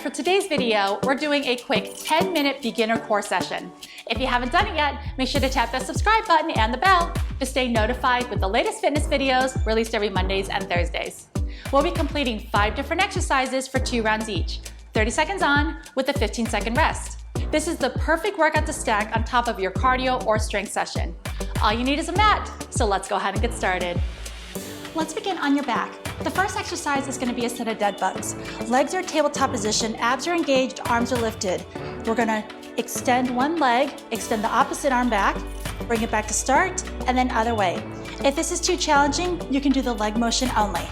for today's video, we're doing a quick 10-minute beginner core session. If you haven't done it yet, make sure to tap that subscribe button and the bell to stay notified with the latest fitness videos released every Mondays and Thursdays. We'll be completing 5 different exercises for 2 rounds each, 30 seconds on with a 15-second rest. This is the perfect workout to stack on top of your cardio or strength session. All you need is a mat, so let's go ahead and get started. Let's begin on your back. The first exercise is going to be a set of dead bugs. Legs are tabletop position, abs are engaged, arms are lifted. We're going to extend one leg, extend the opposite arm back, bring it back to start, and then other way. If this is too challenging, you can do the leg motion only.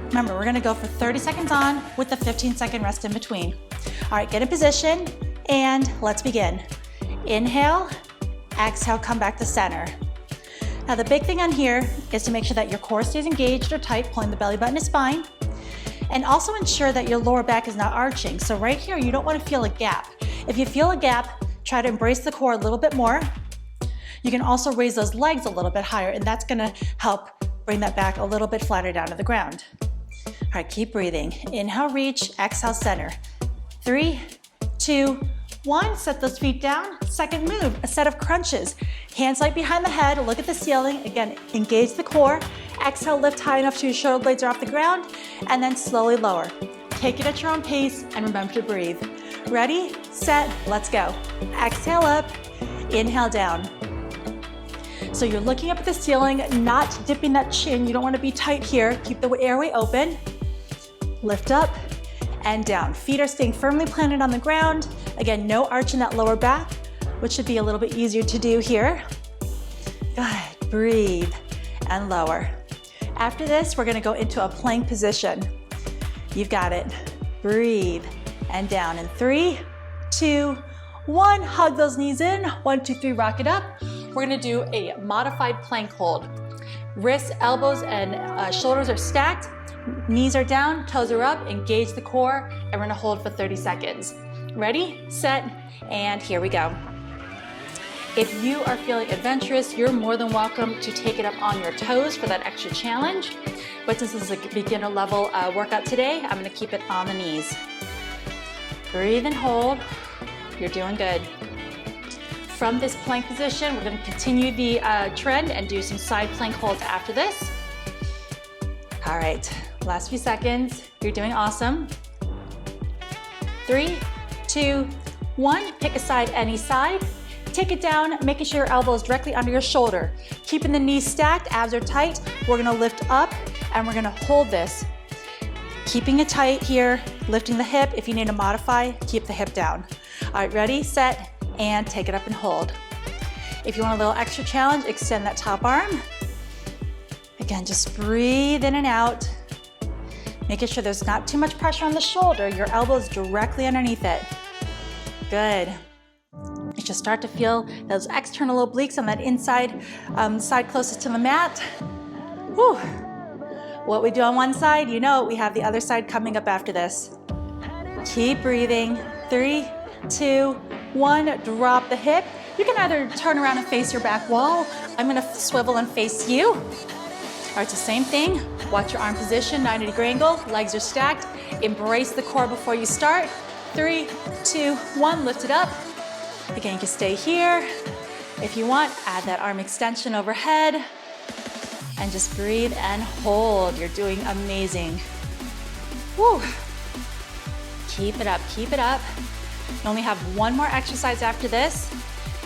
Remember, we're going to go for 30 seconds on with a 15-second rest in between. All right, get in position, and let's begin. Inhale, exhale, come back to center. Now the big thing on here is to make sure that your core stays engaged or tight, pulling the belly button to spine, and also ensure that your lower back is not arching. So right here, you don't want to feel a gap. If you feel a gap, try to embrace the core a little bit more. You can also raise those legs a little bit higher, and that's going to help bring that back a little bit flatter down to the ground. All right, keep breathing. Inhale, reach, exhale, center. 3, 2, 1, set those feet down. Second move, a set of crunches. Hands light behind the head, look at the ceiling. Again, engage the core. Exhale, lift high enough so your shoulder blades are off the ground, and then slowly lower. Take it at your own pace, and remember to breathe. Ready, set, let's go. Exhale up, inhale down. So you're looking up at the ceiling, not dipping that chin. You don't want to be tight here. Keep the airway open. Lift up and down. Feet are staying firmly planted on the ground. Again, no arch in that lower back, which should be a little bit easier to do here. Good, breathe and lower. After this, we're gonna go into a plank position. You've got it. Breathe and down in 3, 2, 1. Hug those knees in. 1, 2, 3, rock it up. We're gonna do a modified plank hold. Wrists, elbows, and shoulders are stacked. Knees are down, toes are up, engage the core, and we're gonna hold for 30 seconds. Ready, set, and here we go. If you are feeling adventurous, you're more than welcome to take it up on your toes for that extra challenge. But since this is a beginner level workout today, I'm gonna keep it on the knees. Breathe and hold. You're doing good. From this plank position, we're gonna continue the trend and do some side plank holds after this. All right, last few seconds. You're doing awesome. 3, 2, 1. Pick a side, any side. Take it down, making sure your elbow is directly under your shoulder. Keeping the knees stacked, abs are tight. We're gonna lift up and we're gonna hold this. Keeping it tight here, lifting the hip. If you need to modify, keep the hip down. All right, ready, set, and take it up and hold. If you want a little extra challenge, extend that top arm. Again, just breathe in and out. Making sure there's not too much pressure on the shoulder. Your elbow is directly underneath it. Good. You should start to feel those external obliques on that inside side closest to the mat. Whew. What we do on one side, you know we have the other side coming up after this. Keep breathing. 3, 2, 1. Drop the hip. You can either turn around and face your back wall. I'm gonna swivel and face you. All right, it's the same thing. Watch your arm position, 90-degree angle. Legs are stacked. Embrace the core before you start. 3, 2, 1. Lift it up. Again, you can stay here. If you want, add that arm extension overhead and just breathe and hold. You're doing amazing. Woo. Keep it up, keep it up. You only have one more exercise after this,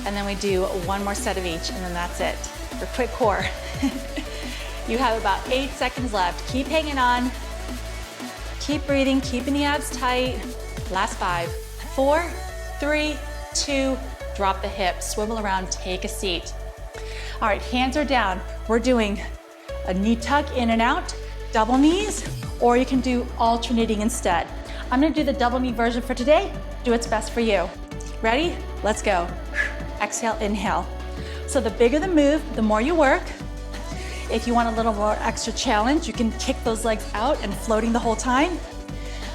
and then we do one more set of each, and then that's it for quick core. You have about 8 seconds left. Keep hanging on. Keep breathing, keeping the abs tight. Last 5, 4, 3, 2, drop the hips, swivel around, take a seat. All right, hands are down. We're doing a knee tuck in and out, double knees, or you can do alternating instead. I'm gonna do the double knee version for today. Do what's best for you. Ready? Let's go. Exhale, inhale. So the bigger the move, the more you work. If you want a little more extra challenge, you can kick those legs out and floating the whole time.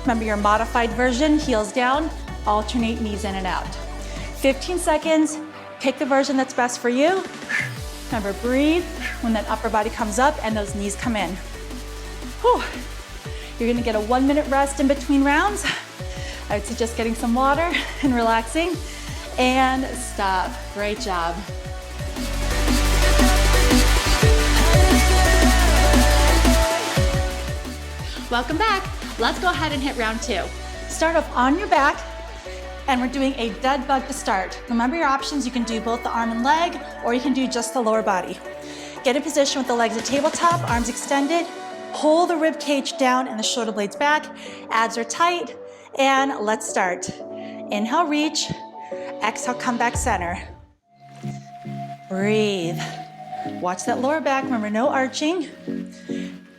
Remember your modified version, heels down, alternate knees in and out. 15 seconds, pick the version that's best for you. Remember, breathe when that upper body comes up and those knees come in. Whew. You're gonna get a 1-minute rest in between rounds. I would suggest getting some water and relaxing. And stop. Great job. Welcome back. Let's go ahead and hit round 2. Start off on your back, and we're doing a dead bug to start. Remember your options, you can do both the arm and leg, or you can do just the lower body. Get in position with the legs at tabletop, arms extended. Pull the rib cage down and the shoulder blades back. Abs are tight, and let's start. Inhale, reach. Exhale, come back center. Breathe. Watch that lower back. Remember, no arching.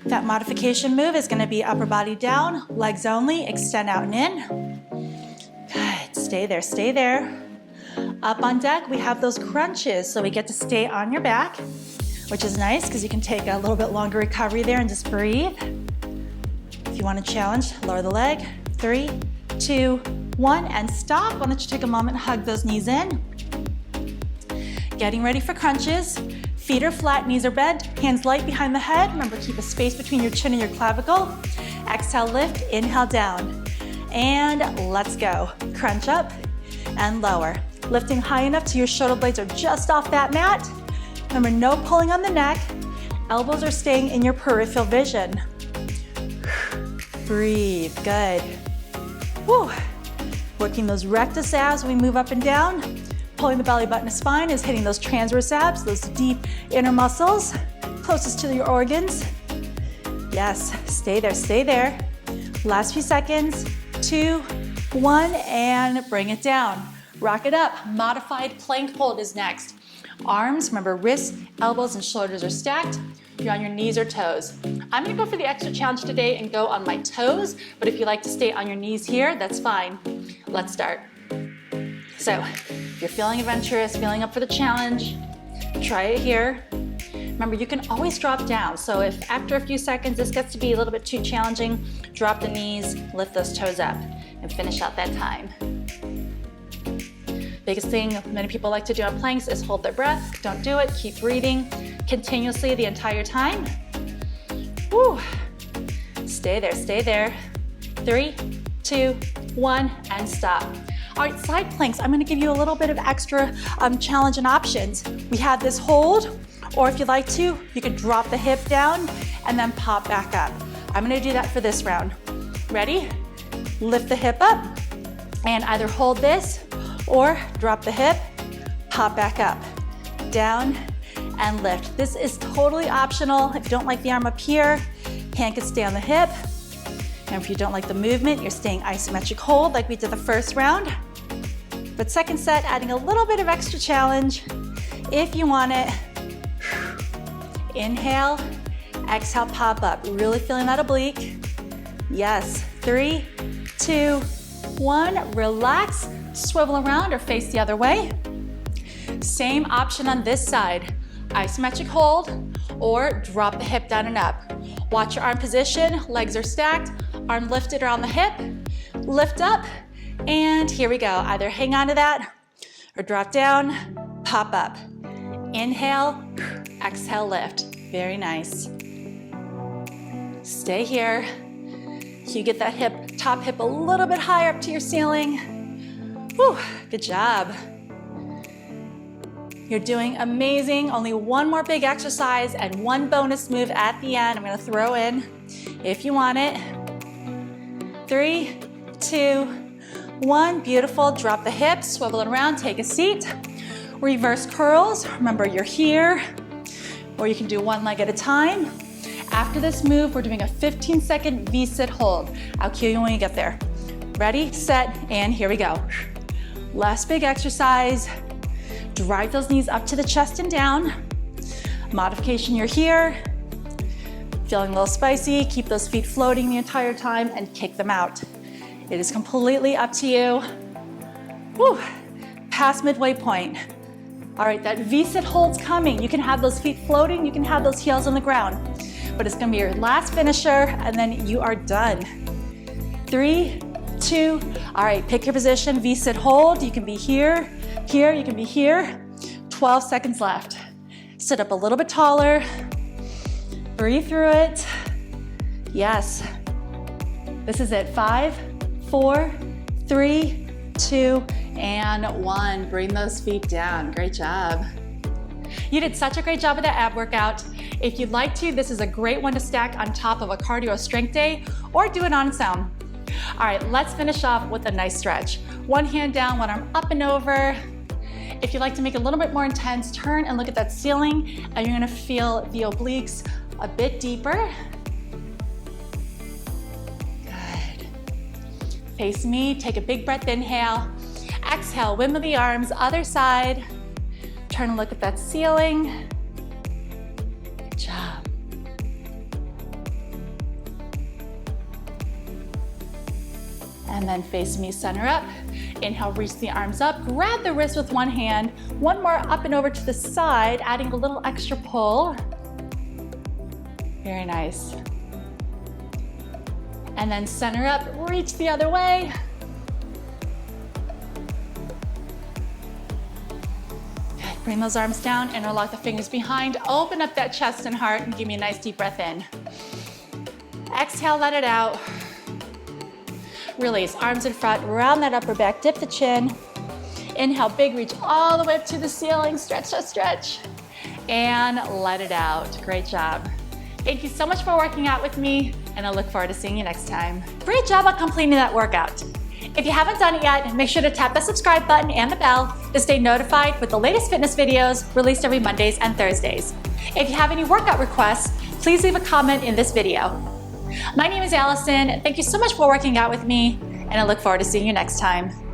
That modification move is going to be upper body down, legs only, extend out and in. Good. Stay there, stay there. Up on deck, we have those crunches, so we get to stay on your back, which is nice because you can take a little bit longer recovery there and just breathe. If you want to challenge, lower the leg. 3, 2, 1, and stop. Why don't you take a moment and hug those knees in. Getting ready for crunches. Feet are flat, knees are bent, hands light behind the head. Remember, keep a space between your chin and your clavicle. Exhale, lift, inhale, down. And let's go. Crunch up and lower. Lifting high enough till your shoulder blades are just off that mat. Remember, no pulling on the neck. Elbows are staying in your peripheral vision. Breathe, good. Woo. Working those rectus abs when we move up and down. Pulling the belly button to spine is hitting those transverse abs, those deep inner muscles, closest to your organs. Yes, stay there, stay there. Last few seconds, 2, 1, and bring it down. Rock it up. Modified plank hold is next. Arms, remember, wrists, elbows, and shoulders are stacked. You're on your knees or toes. I'm gonna go for the extra challenge today and go on my toes, but if you like to stay on your knees here, that's fine. Let's start. So, if you're feeling adventurous, feeling up for the challenge, try it here. Remember, you can always drop down. So if after a few seconds this gets to be a little bit too challenging, drop the knees, lift those toes up, and finish out that time. Biggest thing many people like to do on planks is hold their breath. Don't do it. Keep breathing continuously the entire time. Woo. Stay there, stay there. 3, 2, 1, and stop. All right, side planks, I'm gonna give you a little bit of extra challenge and options. We have this hold, or if you'd like to, you could drop the hip down and then pop back up. I'm gonna do that for this round. Ready? Lift the hip up and either hold this or drop the hip, pop back up, down and lift. This is totally optional. If you don't like the arm up here, hand can stay on the hip. And if you don't like the movement, you're staying isometric hold like we did the first round. But second set, adding a little bit of extra challenge if you want it. Inhale, exhale, pop up. Really feeling that oblique. Yes, 3, 2, 1, relax, swivel around or face the other way. Same option on this side. Isometric hold or drop the hip down and up. Watch your arm position, legs are stacked, arm lifted around the hip, lift up, and here we go. Either hang on to that or drop down, pop up. Inhale, exhale, lift. Very nice. Stay here. You get that hip, top hip a little bit higher up to your ceiling. Whew, good job. You're doing amazing. Only one more big exercise and one bonus move at the end. I'm gonna throw in if you want it. 3, 2, 1, beautiful. Drop the hips, swivel it around, take a seat. Reverse curls, remember you're here, or you can do one leg at a time. After this move, we're doing a 15-second V-sit hold. I'll cue you when you get there. Ready, set, and here we go. Last big exercise. Drive those knees up to the chest and down. Modification, you're here. Feeling a little spicy, keep those feet floating the entire time and kick them out. It is completely up to you. Whew. Past midway point. All right, that V-sit hold's coming. You can have those feet floating, you can have those heels on the ground, but it's gonna be your last finisher and then you are done. 3, 2, all right, pick your position, V-sit hold. You can be here, here, you can be here. 12 seconds left. Sit up a little bit taller. Breathe through it. Yes. This is it. 5, 4, 3, 2, and 1. Bring those feet down. Great job. You did such a great job with that ab workout. If you'd like to, this is a great one to stack on top of a cardio strength day or do it on its own. All right, let's finish off with a nice stretch. One hand down, one arm up and over. If you'd like to make it a little bit more intense, turn and look at that ceiling, and you're gonna feel the obliques a bit deeper. Good. Face me, take a big breath, inhale. Exhale, windmill the arms, other side. Turn and look at that ceiling. Good job. And then face me, center up. Inhale, reach the arms up, grab the wrist with one hand, one more up and over to the side, adding a little extra pull. Very nice. And then center up, reach the other way. Good. Bring those arms down, interlock the fingers behind, open up that chest and heart, and give me a nice deep breath in. Exhale, let it out. Release, arms in front, round that upper back, dip the chin. Inhale, big reach all the way up to the ceiling, stretch, stretch, stretch. And let it out, great job. Thank you so much for working out with me, and I look forward to seeing you next time. Great job on completing that workout. If you haven't done it yet, make sure to tap the subscribe button and the bell to stay notified with the latest fitness videos released every Mondays and Thursdays. If you have any workout requests, please leave a comment in this video. My name is Allison. Thank you so much for working out with me, and I look forward to seeing you next time.